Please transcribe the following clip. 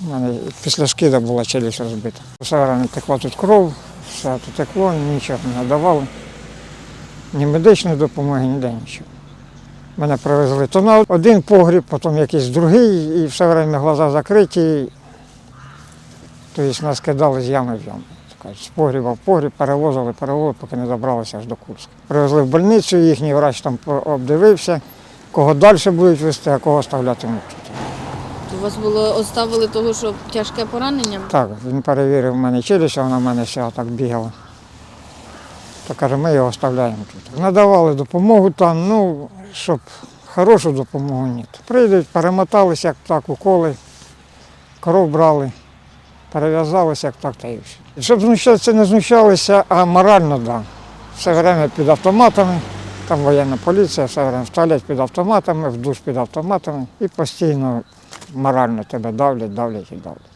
У мене після шкіда була челюсть розбита. Все время текла тут кров, все тут текло, нічого не надавали. Ні медичної допомоги, ніде нічого. Мене привезли то на один погріб, потім якийсь другий, і все время глаза закриті. Тобто нас кидали з ями в яму. З погріба в погріб, перевозили, поки не добралися аж до Курська. Привезли в больницю, їхній врач там обдивився, кого далі будуть везти, а кого оставлятимуть тут. У вас оставили того, що тяжке поранення? Так, він перевірив в мене челюсть, а вона в мене ще так бігала. То каже, ми його оставляємо тут. Надавали допомогу там, ну, щоб хорошу допомогу ні. Прийдуть, перемоталися, як так, уколи, кров брали, перев'язалися, як так, та й все. Щоб знущатися, не знущалися, а морально, так. Да. Все время під автоматами, там воєнна поліція, все время ставлять під автоматами, в душ під автоматами і постійно морально тебе давлять і давлять.